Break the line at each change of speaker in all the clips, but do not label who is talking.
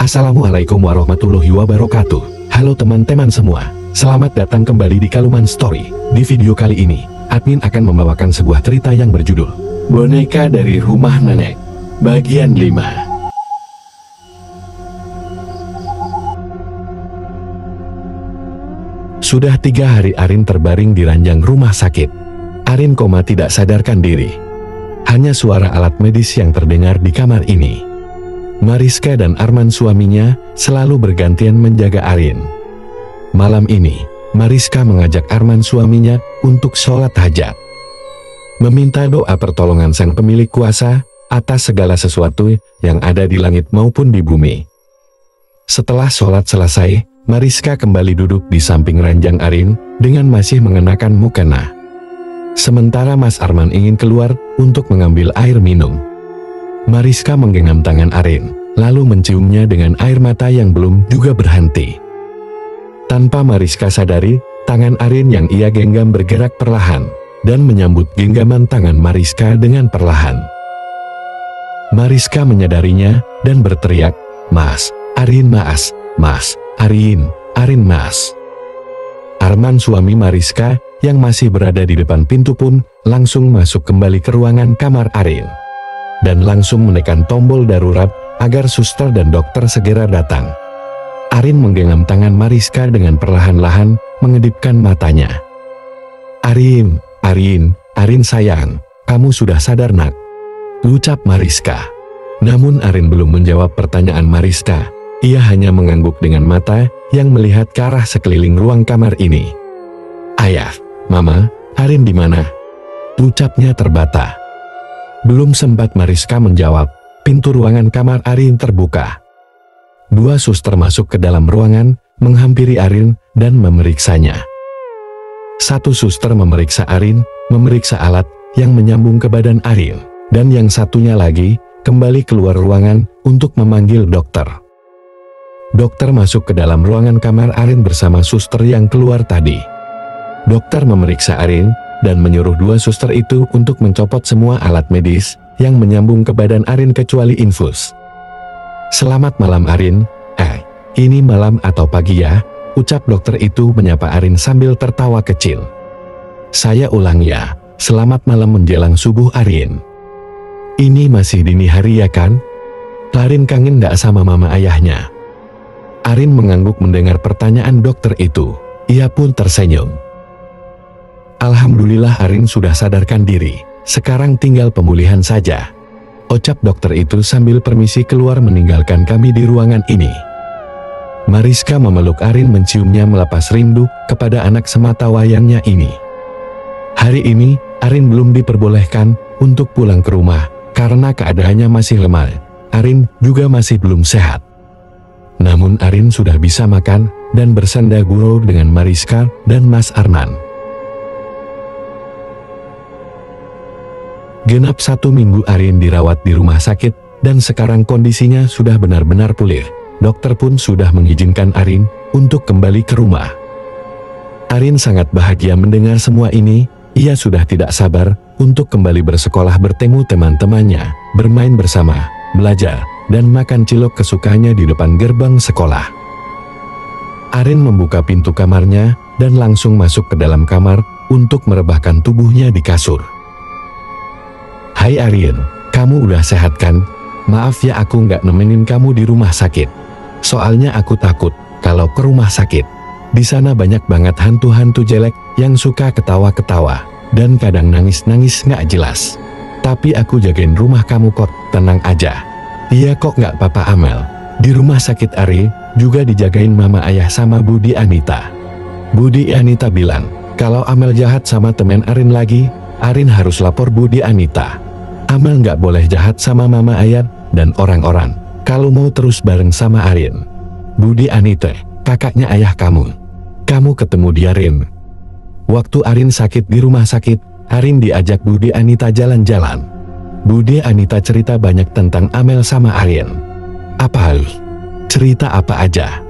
Assalamualaikum warahmatullahi wabarakatuh. Halo teman-teman semua, selamat datang kembali di Kaluman Story. Di video kali ini, admin akan membawakan sebuah cerita yang berjudul Boneka dari Rumah Nenek, bagian 5. Sudah 3 hari Arin terbaring di ranjang rumah sakit. Arin koma tidak sadarkan diri. Hanya suara alat medis yang terdengar di kamar ini. Mariska dan Arman suaminya selalu bergantian menjaga Arin. Malam ini, Mariska mengajak Arman suaminya untuk sholat hajat. Meminta doa pertolongan sang pemilik kuasa atas segala sesuatu yang ada di langit maupun di bumi. Setelah sholat selesai, Mariska kembali duduk di samping ranjang Arin dengan masih mengenakan mukena. Sementara Mas Arman ingin keluar untuk mengambil air minum. Mariska menggenggam tangan Arin, lalu menciumnya dengan air mata yang belum juga berhenti. Tanpa Mariska sadari, tangan Arin yang ia genggam bergerak perlahan, dan menyambut genggaman tangan Mariska dengan perlahan. Mariska menyadarinya, dan berteriak, "Mas, Arin mas, Mas, Arin, Arin mas." Arman suami Mariska, yang masih berada di depan pintu pun, langsung masuk kembali ke ruangan kamar Arin. Dan langsung menekan tombol darurat agar suster dan dokter segera datang. Arin menggenggam tangan Mariska dengan perlahan-lahan mengedipkan matanya. "Arin, Arin, Arin sayang, kamu sudah sadar nak?" ucap Mariska. Namun Arin belum menjawab pertanyaan Mariska. Ia hanya mengangguk dengan mata yang melihat ke arah sekeliling ruang kamar ini. "Ayah, Mama, Arin di mana?" ucapnya terbata. Belum sempat Mariska menjawab, pintu ruangan kamar Arin terbuka. 2 suster masuk ke dalam ruangan, menghampiri Arin, dan memeriksanya. 1 suster memeriksa Arin, memeriksa alat yang menyambung ke badan Arin, dan yang satunya lagi, kembali keluar ruangan untuk memanggil dokter. Dokter masuk ke dalam ruangan kamar Arin bersama suster yang keluar tadi. Dokter memeriksa Arin, dan menyuruh 2 suster itu untuk mencopot semua alat medis yang menyambung ke badan Arin kecuali infus. "Selamat malam Arin." Ini malam atau pagi ya?" ucap dokter itu menyapa Arin sambil tertawa kecil. "Saya ulang ya, selamat malam menjelang subuh Arin." "Ini masih dini hari ya kan? Arin kangen gak sama mama ayahnya?" Arin mengangguk mendengar pertanyaan dokter itu. Ia pun tersenyum. "Alhamdulillah Arin sudah sadarkan diri, sekarang tinggal pemulihan saja," ucap dokter itu sambil permisi keluar meninggalkan kami di ruangan ini. Mariska memeluk Arin menciumnya melepas rindu kepada anak semata wayangnya ini. Hari ini, Arin belum diperbolehkan untuk pulang ke rumah, karena keadaannya masih lemah. Arin juga masih belum sehat. Namun Arin sudah bisa makan, dan bersanda gurau dengan Mariska dan Mas Arman. Genap 1 minggu Arin dirawat di rumah sakit, dan sekarang kondisinya sudah benar-benar pulih. Dokter pun sudah mengizinkan Arin untuk kembali ke rumah. Arin sangat bahagia mendengar semua ini. Ia sudah tidak sabar untuk kembali bersekolah, bertemu teman-temannya, bermain bersama, belajar, dan makan cilok kesukaannya di depan gerbang sekolah. Arin membuka pintu kamarnya, dan langsung masuk ke dalam kamar untuk merebahkan tubuhnya di kasur. "Hai Arin, kamu udah sehat kan? Maaf ya aku nggak nemenin kamu di rumah sakit. Soalnya aku takut kalau ke rumah sakit. Di sana banyak banget hantu-hantu jelek yang suka ketawa-ketawa, dan kadang nangis-nangis nggak jelas. Tapi aku jagain rumah kamu kok, tenang aja." "Iya kok nggak apa-apa Amel. Di rumah sakit Arin juga dijagain mama ayah sama Budi Anita." Budi Anita bilang, kalau Amel jahat sama temen Arin lagi, Arin harus lapor Budi Anita. Amel nggak boleh jahat sama mama ayah dan orang-orang, kalau mau terus bareng sama Arin. Budi Anita, kakaknya ayah kamu. Kamu ketemu dia Arin. Waktu Arin sakit di rumah sakit, Arin diajak Budi Anita jalan-jalan. Budi Anita cerita banyak tentang Amel sama Arin. "Apa hal? Cerita apa aja?"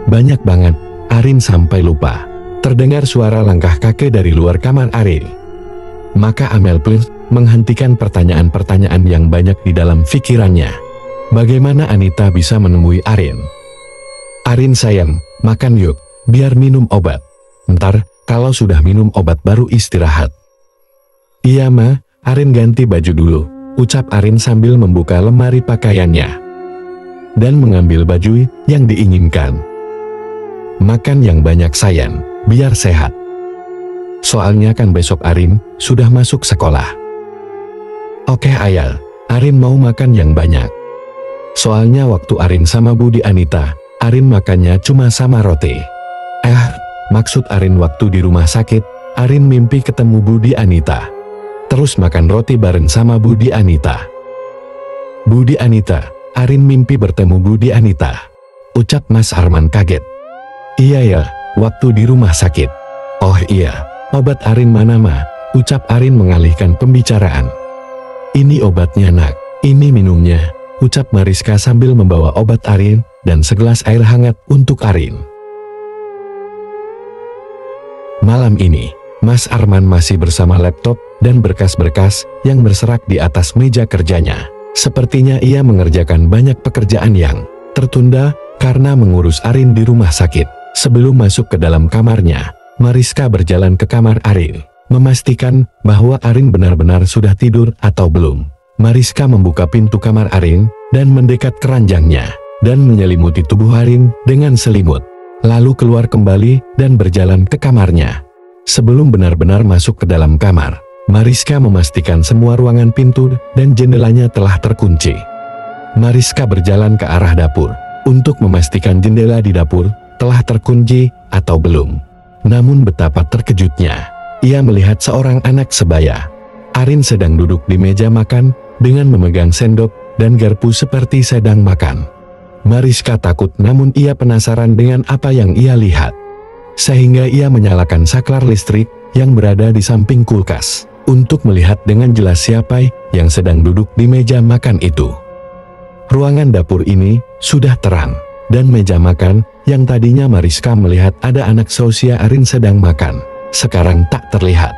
"Banyak banget." Arin sampai lupa. Terdengar suara langkah kakek dari luar kamar Arin. Maka Amel pun menghentikan pertanyaan-pertanyaan yang banyak di dalam pikirannya. Bagaimana Anita bisa menemui Arin? Arin sayang, makan yuk, biar minum obat. Ntar, kalau sudah minum obat baru istirahat. Iya ma, Arin ganti baju dulu, ucap Arin sambil membuka lemari pakaiannya. Dan mengambil baju yang diinginkan. Makan yang banyak sayang, biar sehat. Soalnya kan besok Arin sudah masuk sekolah. Oke ayah, Arin mau makan yang banyak. Soalnya waktu Arin sama Budi Anita, Arin makannya cuma sama roti. Maksud Arin waktu di rumah sakit, Arin mimpi ketemu Budi Anita. Terus makan roti bareng sama Budi Anita. Budi Anita, Arin mimpi bertemu Budi Anita. Ucap Mas Arman kaget. Iya ya, waktu di rumah sakit. Oh iya, obat Arin mana ma? Ucap Arin mengalihkan pembicaraan. Ini obatnya nak, ini minumnya. Ucap Mariska sambil membawa obat Arin dan segelas air hangat untuk Arin. Malam ini, Mas Arman masih bersama laptop dan berkas-berkas yang berserak di atas meja kerjanya. Sepertinya ia mengerjakan banyak pekerjaan yang tertunda karena mengurus Arin di rumah sakit. Sebelum masuk ke dalam kamarnya, Mariska berjalan ke kamar Arin, memastikan bahwa Arin benar-benar sudah tidur atau belum. Mariska membuka pintu kamar Arin dan mendekat ke ranjangnya, dan menyelimuti tubuh Arin dengan selimut. Lalu keluar kembali dan berjalan ke kamarnya. Sebelum benar-benar masuk ke dalam kamar, Mariska memastikan semua ruangan pintu dan jendelanya telah terkunci. Mariska berjalan ke arah dapur, untuk memastikan jendela di dapur telah terkunci atau belum. Namun betapa terkejutnya, ia melihat seorang anak sebaya. Arin sedang duduk di meja makan, dengan memegang sendok dan garpu seperti sedang makan. Mariska takut namun ia penasaran dengan apa yang ia lihat. Sehingga ia menyalakan saklar listrik yang berada di samping kulkas, untuk melihat dengan jelas siapa yang sedang duduk di meja makan itu. Ruangan dapur ini sudah terang, dan meja makan yang tadinya Mariska melihat ada anak seusia Arin sedang makan, sekarang tak terlihat.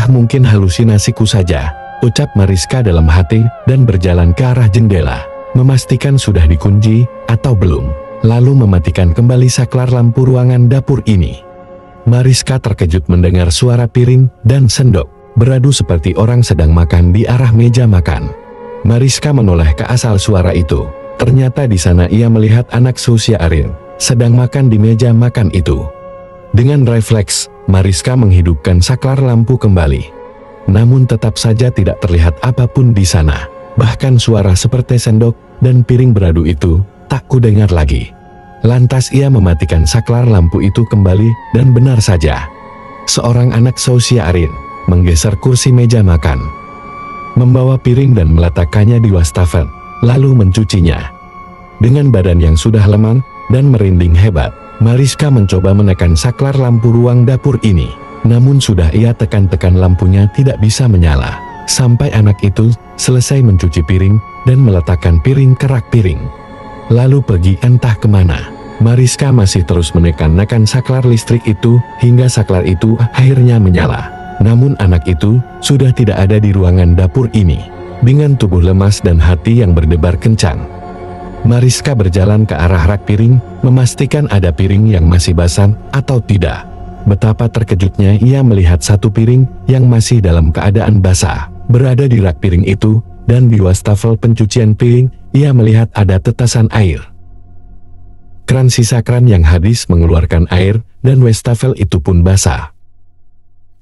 Mungkin halusinasiku saja, ucap Mariska dalam hati dan berjalan ke arah jendela, memastikan sudah dikunci atau belum, lalu mematikan kembali saklar lampu ruangan dapur ini. Mariska terkejut mendengar suara piring dan sendok beradu seperti orang sedang makan di arah meja makan. Mariska menoleh ke asal suara itu. Ternyata di sana ia melihat anak seusia Arin sedang makan di meja makan itu. Dengan refleks, Mariska menghidupkan saklar lampu kembali. Namun tetap saja tidak terlihat apapun di sana. Bahkan suara seperti sendok dan piring beradu itu tak kudengar lagi. Lantas ia mematikan saklar lampu itu kembali dan benar saja. Seorang anak seusia Arin menggeser kursi meja makan, membawa piring dan meletakkannya di wastafel, lalu mencucinya. Dengan badan yang sudah lemah dan merinding hebat, Mariska mencoba menekan saklar lampu ruang dapur ini. Namun sudah ia tekan-tekan lampunya tidak bisa menyala. Sampai anak itu selesai mencuci piring dan meletakkan piring ke rak piring. Lalu pergi entah kemana. Mariska masih terus menekan-nekan saklar listrik itu hingga saklar itu akhirnya menyala. Namun anak itu sudah tidak ada di ruangan dapur ini. Dengan tubuh lemas dan hati yang berdebar kencang, Mariska berjalan ke arah rak piring, memastikan ada piring yang masih basah atau tidak. Betapa terkejutnya ia melihat satu piring yang masih dalam keadaan basah berada di rak piring itu, dan di wastafel pencucian piring ia melihat ada tetesan air. Kran sisa kran yang habis mengeluarkan air dan wastafel itu pun basah.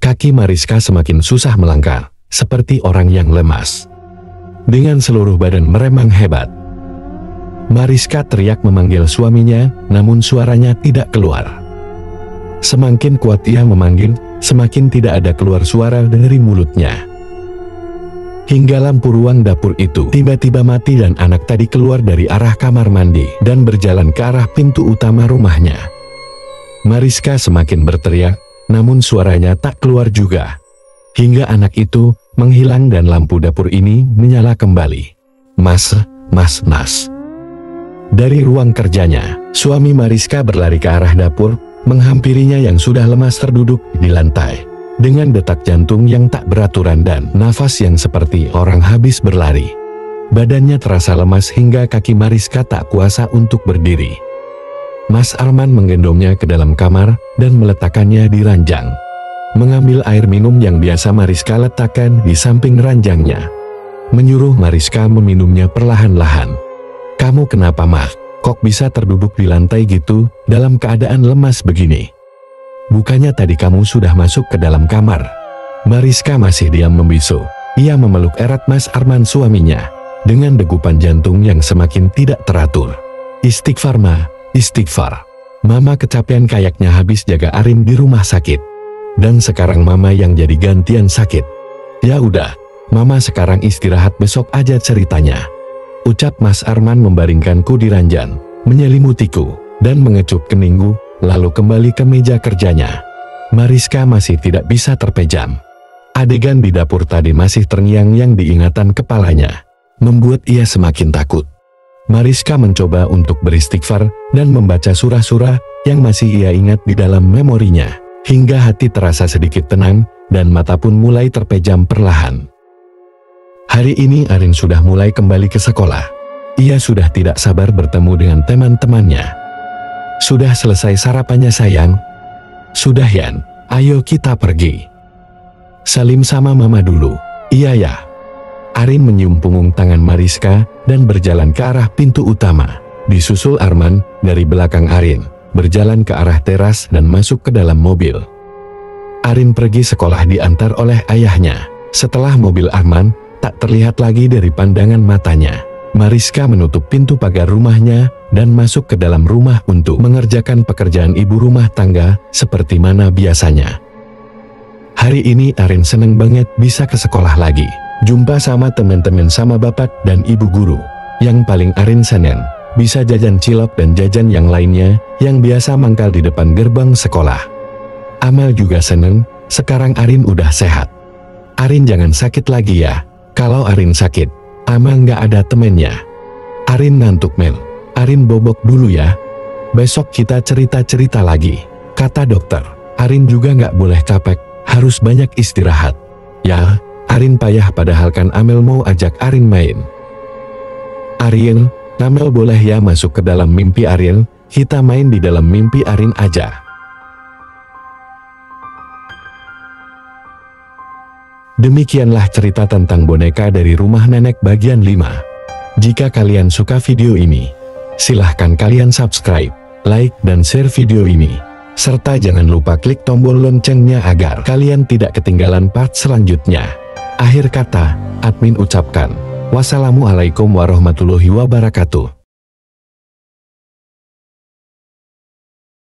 Kaki Mariska semakin susah melangkah, seperti orang yang lemas. Dengan seluruh badan meremang hebat, Mariska teriak memanggil suaminya, namun suaranya tidak keluar. Semakin kuat ia memanggil, semakin tidak ada keluar suara dari mulutnya. Hingga lampu ruang dapur itu tiba-tiba mati dan anak tadi keluar dari arah kamar mandi dan berjalan ke arah pintu utama rumahnya. Mariska semakin berteriak, namun suaranya tak keluar juga. Hingga anak itu menghilang dan lampu dapur ini menyala kembali. Mas. Dari ruang kerjanya, suami Mariska berlari ke arah dapur, menghampirinya yang sudah lemas terduduk di lantai, dengan detak jantung yang tak beraturan dan nafas yang seperti orang habis berlari. Badannya terasa lemas hingga kaki Mariska tak kuasa untuk berdiri. Mas Arman menggendongnya ke dalam kamar dan meletakkannya di ranjang. Mengambil air minum yang biasa Mariska letakkan di samping ranjangnya. Menyuruh Mariska meminumnya perlahan-lahan. "Kamu kenapa, Mah? Kok bisa terduduk di lantai gitu, dalam keadaan lemas begini? Bukannya tadi kamu sudah masuk ke dalam kamar?" Mariska masih diam membisu. Ia memeluk erat Mas Arman suaminya, dengan degupan jantung yang semakin tidak teratur. "Istighfar, Ma. Istighfar. Mama kecapean kayaknya habis jaga Arin di rumah sakit. Dan sekarang Mama yang jadi gantian sakit. Ya udah, Mama sekarang istirahat, besok aja ceritanya," ucap Mas Arman membaringkanku di ranjang, menyelimutiku, dan mengecup keningku, lalu kembali ke meja kerjanya. Mariska masih tidak bisa terpejam. Adegan di dapur tadi masih terngiang-ngiang di ingatan kepalanya, membuat ia semakin takut. Mariska mencoba untuk beristighfar dan membaca surah-surah yang masih ia ingat di dalam memorinya, hingga hati terasa sedikit tenang dan mata pun mulai terpejam perlahan. Hari ini Arin sudah mulai kembali ke sekolah. Ia sudah tidak sabar bertemu dengan teman-temannya. "Sudah selesai sarapannya, sayang?" "Sudah, Yan. Ayo kita pergi." "Salim sama Mama dulu." "Iya ya." Arin menyium punggung tangan Mariska dan berjalan ke arah pintu utama. Disusul Arman dari belakang Arin, berjalan ke arah teras dan masuk ke dalam mobil. Arin pergi sekolah diantar oleh ayahnya. Setelah mobil Arman tak terlihat lagi dari pandangan matanya, Mariska menutup pintu pagar rumahnya dan masuk ke dalam rumah untuk mengerjakan pekerjaan ibu rumah tangga seperti mana biasanya. Hari ini Arin seneng banget bisa ke sekolah lagi, jumpa sama teman-teman sama bapak dan ibu guru. Yang paling Arin seneng, bisa jajan cilok dan jajan yang lainnya yang biasa mangkal di depan gerbang sekolah. Amel juga seneng, sekarang Arin udah sehat. "Arin jangan sakit lagi ya. Kalau Arin sakit, Amel nggak ada temennya." "Arin ngantuk, Mel. Arin bobok dulu ya. Besok kita cerita-cerita lagi," kata dokter. "Arin juga nggak boleh capek, harus banyak istirahat." "Ya." Arin payah padahal kan Amel mau ajak Arin main. "Arin, Amel boleh ya masuk ke dalam mimpi Arin, kita main di dalam mimpi Arin aja." Demikianlah cerita tentang boneka dari rumah nenek bagian 5. Jika kalian suka video ini, silahkan kalian subscribe, like, dan share video ini. Serta jangan lupa klik tombol loncengnya agar kalian tidak ketinggalan part selanjutnya. Akhir kata, admin ucapkan, wassalamualaikum warahmatullahi wabarakatuh.